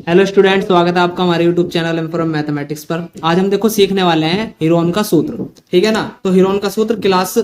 Hello student, स्वागत है आपका हमारे YouTube channel am from mathematics पर। आज हम देखो सीखने वाले हैं हीरोन का सूत्र। ठीक है ना। तो हीरोन का सूत्र क्लास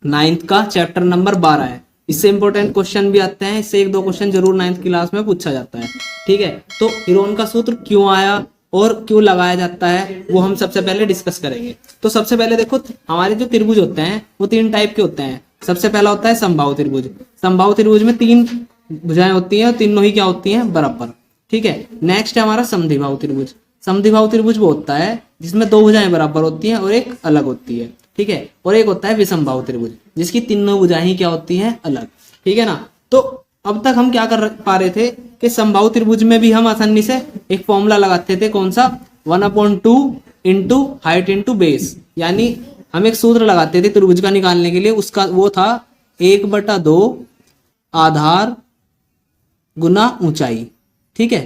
9th का चैप्टर नंबर 12 है। इससे इंपॉर्टेंट क्वेश्चन भी आते हैं, इससे एक दो क्वेश्चन जरूर 9th क्लास में पूछा जाता है। ठीक है, तो हीरोन का सूत्र क्यों आया और क्यों लगाया जाता है वो हम सबसे पहले डिस्कस करेंगे। तो सबसे पहले देखो, हमारे जो त्रिभुज होते हैं वो तीन टाइप के होते हैं। सबसे पहला होता है समबाहु त्रिभुज। समबाहु त्रिभुज में तीन भुजाएं होती हैं और तीनों ही क्या होती हैं, बराबर। ठीक है। नेक्स्ट है हमारा समद्विबाहु त्रिभुज। समद्विबाहु त्रिभुज वो होता है जिसमें दो भुजाएं बराबर होती हैं और एक अलग होती है। ठीक है। और एक होता है विषमबाहु त्रिभुज जिसकी तीनों भुजाएं ही क्या होती हैं, अलग। ठीक है ना। तो अब तक हम क्या कर पा रहे थे कि समबाहु त्रिभुज में भी हम आसानी से एक फॉर्मूला लगाते थे। कौन सा? 1/2 इंटू हाइट इंटू बेस। यानी हम एक सूत्र लगाते थे त्रिभुज का निकालने के लिए, उसका वो था 1/2 आधार गुना ऊंचाई। ठीक है।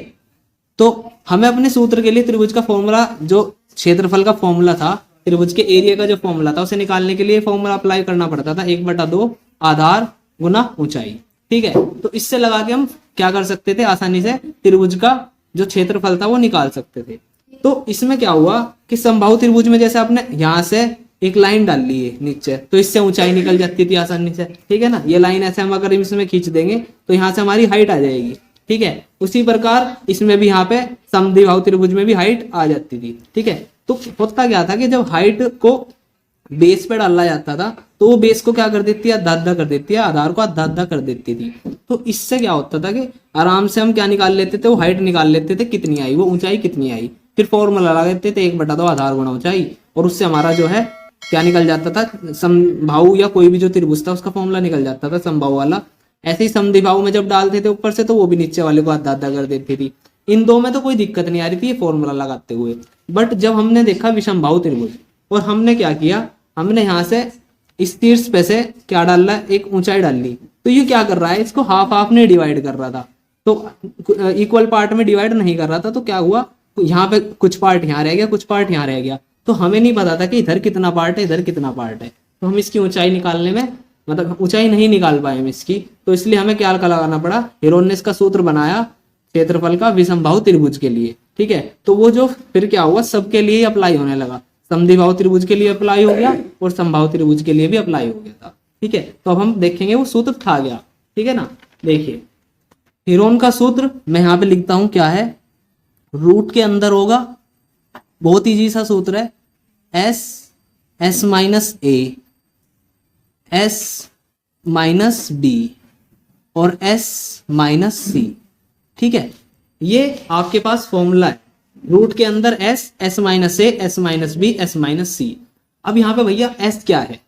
तो हमें अपने सूत्र के लिए त्रिभुज का फॉर्मूला, जो क्षेत्रफल का फॉर्मूला था, त्रिभुज के एरिया का जो फॉर्मूला था, उसे निकालने के लिए फॉर्मूला अप्लाई करना पड़ता था 1/2 आधार गुना ऊंचाई। ठीक है। तो इससे लगा के हम क्या कर सकते थे, आसानी से त्रिभुज का जो क्षेत्रफल था वो निकाल सकते थे। तो इसमें क्या हुआ कि समबाहु त्रिभुज में जैसे आपने यहां से एक लाइन डाल ली है नीचे, तो इससे ऊंचाई निकल जाती थी आसानी से। ठीक है ना। ये लाइन ऐसे हम अगर इसमें खींच देंगे तो यहाँ से हमारी हाइट आ जाएगी। ठीक है। उसी प्रकार इसमें भी यहाँ पे समद्विबाहु त्रिभुज में भी हाइट आ जाती थी। ठीक है। तो होता क्या था कि जब हाइट को बेस पे डाला जाता था तो वो बेस को क्या कर देती है, आधा कर देती है, आधार को आधा कर देती थी। तो इससे क्या होता था कि आराम से हम क्या निकाल लेते थे, वो हाइट निकाल लेते थे कितनी आई, वो ऊंचाई कितनी आई। फिर फॉर्मूला लगा देते थे 1/2 आधार गुना ऊंचाई, और उससे हमारा जो है क्या निकल जाता था, समबाहु या कोई भी जो त्रिभुज था उसका फॉर्मूला निकल जाता था, समबाहु वाला। ऐसे ही समद्विबाहु में जब डालते थे ऊपर से तो वो भी नीचे वाले को आधा कर देती थी। इन दो में तो कोई दिक्कत नहीं आ रही थी ये फॉर्मूला लगाते हुए। बट जब हमने देखा विषमबाहु त्रिभुज, और हमने क्या किया, हमने यहाँ से इस शीर्ष पे से क्या डाल रहा है, एक ऊंचाई डाल ली। तो ये क्या कर रहा है, इसको हाफ हाफ में डिवाइड कर रहा था, तो इक्वल पार्ट में डिवाइड नहीं कर रहा था। तो क्या हुआ, यहाँ पे कुछ पार्ट यहाँ रह गया, कुछ पार्ट यहाँ रह गया। तो हमें नहीं पता था कि इधर कितना पार्ट है, इधर कितना पार्ट है। तो हम इसकी ऊंचाई निकालने में, मतलब ऊंचाई नहीं निकाल पाए हम इसकी, तो इसलिए हमें क्या लगाना पड़ा, हीरोन ने इसका सूत्र बनाया क्षेत्रफल का विषमबाहु त्रिभुज के लिए। ठीक है। तो वो जो फिर क्या हुआ, सबके लिए अप्लाई होने लगा। समद्विबाहु त्रिभुज के लिए अप्लाई हो गया और समबाहु त्रिभुज के लिए भी अप्लाई हो गया था। ठीक है। तो अब हम देखेंगे वो सूत्र था क्या। ठीक है ना। देखिए, हीरोन का सूत्र मैं यहाँ पे लिखता हूं क्या है, रूट के अंदर होगा, बहुत इजी सा सूत्र है, S minus A, S minus B और एस माइनस सी। ठीक है। ये आपके पास फॉर्मूला है, रूट के अंदर S minus A, S minus B, S minus C. अब यहाँ पे भैया एस क्या है,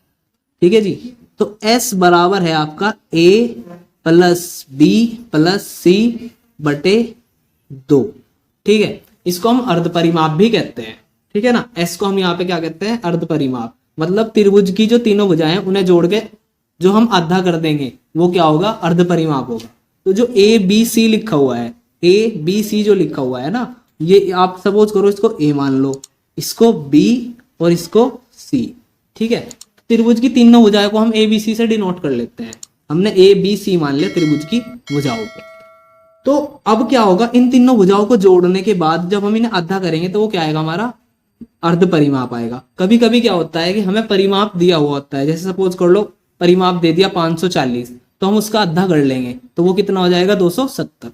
ठीक है जी। तो एस बराबर है आपका ए प्लस बी प्लस सी बटे 2। ठीक है। इसको हम अर्ध परिमाप भी कहते हैं। ठीक है ना। एस को हम यहाँ पे क्या कहते हैं, अर्ध परिमाप। मतलब त्रिभुज की जो तीनों भुजाएं हैं उन्हें जोड़ के जो हम आधा कर देंगे वो क्या होगा, अर्ध परिमाप होगा। तो जो ए बी सी लिखा हुआ है, ए बी सी जो लिखा हुआ है ना, ये आप सपोज करो इसको ए मान लो, इसको बी और इसको सी। ठीक है। त्रिभुज की तीनों भुजाएं को हम ए बी सी से डिनोट कर लेते हैं। हमने ए बी सी मान लिया त्रिभुज की भुजाओं को। तो अब क्या होगा, इन तीनों भुजाओं को जोड़ने के बाद जब हम इन्हें आधा करेंगे तो वो क्या आएगा, हमारा अर्ध परिमाप आएगा। कभी कभी क्या होता है कि हमें परिमाप दिया हुआ होता है, जैसे सपोज कर लो परिमाप दे दिया 540, तो हम उसका आधा कर लेंगे तो वो कितना हो जाएगा, 270।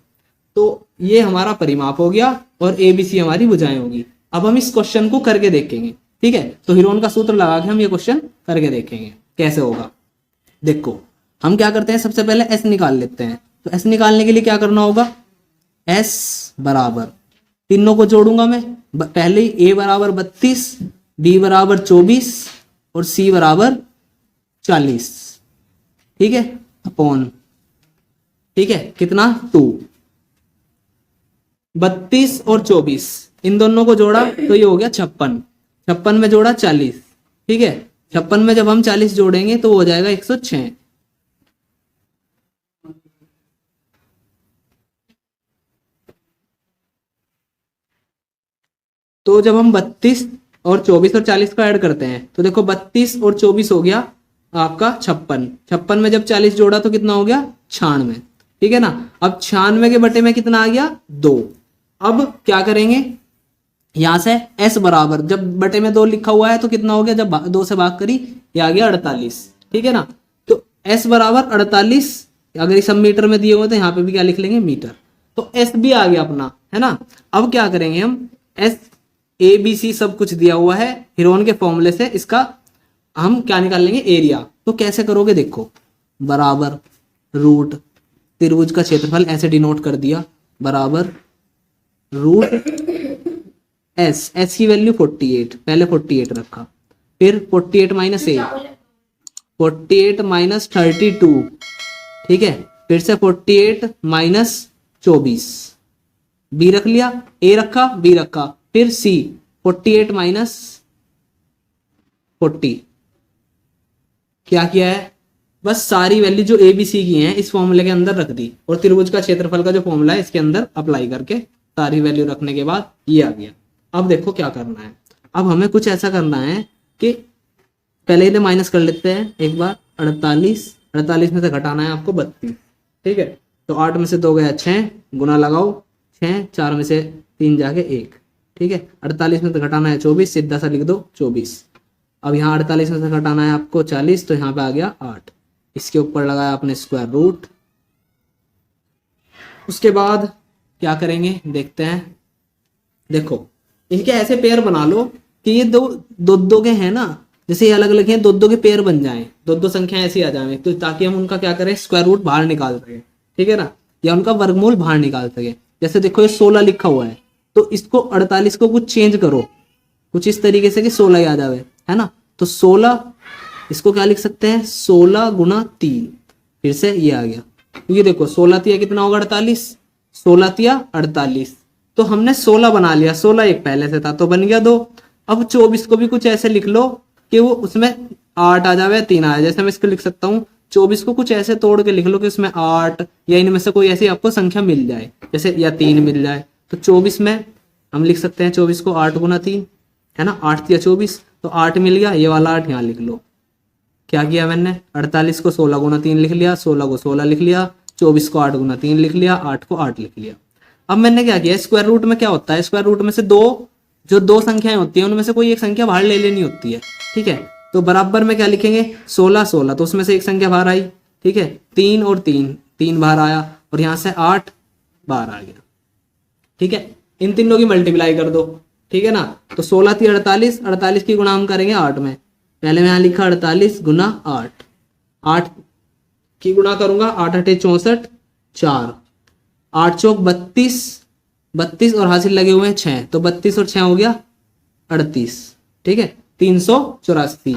तो ये हमारा परिमाप हो गया और ए बी सी हमारी भुजाएं होगी। अब हम इस क्वेश्चन को करके देखेंगे। ठीक है। तो हीरोन का सूत्र लगा के हम ये क्वेश्चन करके देखेंगे कैसे होगा। देखो, हम क्या करते हैं, सबसे पहले एस निकाल लेते हैं। तो एस निकालने के लिए क्या करना होगा, एस बराबर, तीनों को जोड़ूंगा मैं, पहले ए बराबर 32, बी बराबर 24 और सी बराबर 40। ठीक है। अपॉन, ठीक है, कितना 2, 32 और 24 इन दोनों को जोड़ा तो ये हो गया 56। 56 में जोड़ा 40। ठीक है। 56 में जब हम 40 जोड़ेंगे तो हो जाएगा 106। तो जब हम 32 और 24 और 40 को ऐड करते हैं तो देखो 32 और 24 हो गया आपका 56। 56 में जब 40 जोड़ा तो कितना हो गया, 96। ठीक है ना। अब 96 के बटे में कितना आ गया, 2। अब क्या करेंगे, यहां से s बराबर, जब बटे में 2 लिखा हुआ है तो कितना हो गया, जब 2 से भाग करी ये आ गया 48, ठीक है ना। तो s बराबर 48, अगर ये सब मीटर में दिए हुए तो यहाँ पे भी क्या लिख लेंगे, मीटर। तो s भी आ गया अपना, है ना। अब क्या करेंगे हम, s a b c सब कुछ दिया हुआ है, हीरोन के फॉर्मूले से इसका हम क्या निकाल लेंगे, एरिया। तो कैसे करोगे, देखो, बराबर रूट त्रिभुज का क्षेत्रफल ऐसे डिनोट कर दिया, बराबर रूट s की वैल्यू 48, पहले 48 रखा, फिर 48 माइनस 8, 48 माइनस 32, ठीक है, फिर से 48 माइनस 24, बी रख लिया, ए रखा, बी रखा, फिर सी 48 माइनस 40, क्या किया है, बस सारी वैल्यू जो ए बी सी की हैं इस फॉर्मूले के अंदर रख दी, और त्रिभुज का क्षेत्रफल का जो फॉर्मूला है इसके अंदर अप्लाई करके सारी वैल्यू रखने के बाद ये आ गया। अब देखो क्या करना है, अब हमें कुछ ऐसा करना है कि पहले इन्हें माइनस कर लेते हैं एक बार, 48 में से घटाना है आपको 32, ठीक है। तो 8 में से 2 गया 6, गुना लगाओ 6, 4 में से 3 जाके 1, ठीक है। 48 में से घटाना है 24, सीधा सा लिख दो 24। अब यहाँ 48 में से घटाना है आपको 40, तो यहाँ पे आ गया 8, इसके ऊपर लगाया आपने स्क्वायर रूट। उसके बाद क्या करेंगे देखते हैं, देखो इनके ऐसे पेयर बना लो कि ये दो के हैं ना, जैसे ये अलग अलग हैं, दो के पेयर बन जाएं, दो संख्याएं ऐसी आ जाए, तो ताकि हम उनका क्या करें, स्क्वायर रूट बाहर निकाल सके, ठीक है ना, या उनका वर्गमूल बाहर निकाल सके। जैसे देखो ये 16 लिखा हुआ है, तो इसको 48 को कुछ चेंज करो, कुछ इस तरीके से कि 16 ही आ जावे, है ना। तो 16 इसको क्या लिख सकते हैं, 16 गुना 3, फिर से ये आ गया, ये देखो 16 तिया कितना होगा 48, 16 तिया 48, तो हमने 16 बना लिया, 16 एक पहले से था तो बन गया 2। अब 24 को भी कुछ ऐसे लिख लो कि वो उसमें 8 आ जावे, 3 आ जाए, जैसे मैं इसको लिख सकता हूँ 24 को कुछ ऐसे तोड़ के लिख लो कि उसमें 8 या इनमें से कोई ऐसी आपको संख्या मिल जाए, जैसे या 3 मिल जाए। तो 24 में हम लिख सकते हैं 24 को 8 गुना 3, है ना, 8 या 24, तो 8 मिल गया, ये वाला 8 यहाँ लिख लो। क्या किया मैंने, 48 को 16 गुना 3 लिख लिया, 16 को 16 लिख लिया, 24 को 8 गुना 3 लिख लिया, 8 को 8 लिख लिया। अब मैंने क्या किया, स्क्वायर रूट में क्या होता है, स्क्वायर रूट में से दो संख्याएं होती हैं उनमें से कोई एक संख्या बाहर ले लेनी होती है, ठीक है। तो बराबर में क्या लिखेंगे, 16 तो उसमें से एक संख्या बाहर आई, ठीक है, 3 और 3 बाहर आया, और यहाँ से 8 बाहर आ गया, ठीक है। इन तीनों की मल्टीप्लाई कर दो, ठीक है ना। तो 16 थी 48 की गुणा हम करेंगे 8 में, पहले मैं यहाँ लिखा 48 गुना 8 की गुणा करूंगा, 8 8 64, 4 8 चौक 32 और हासिल लगे हुए हैं 6, तो 32 और 6 हो गया 38, ठीक है, 384,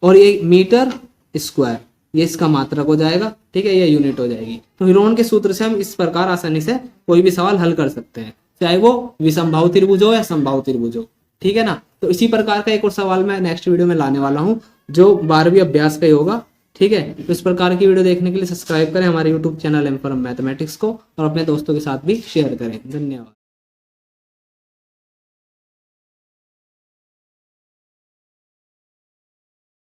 और ये मीटर स्क्वायर, ये इसका मात्रक हो जाएगा, ठीक है, ये यूनिट हो जाएगी। तो हीरोन के सूत्र से हम इस प्रकार आसानी से कोई भी सवाल हल कर सकते हैं, चाहे वो विषमबाहु त्रिभुज हो या समबाहु त्रिभुज हो, ठीक है ना। तो इसी प्रकार का एक और सवाल मैं नेक्स्ट वीडियो में लाने वाला हूँ जो 12वीं अभ्यास का ही होगा, ठीक है। तो इस प्रकार की वीडियो देखने के लिए सब्सक्राइब करें हमारे YouTube channel M for mathematics को, और अपने दोस्तों के साथ भी शेयर करें। धन्यवाद।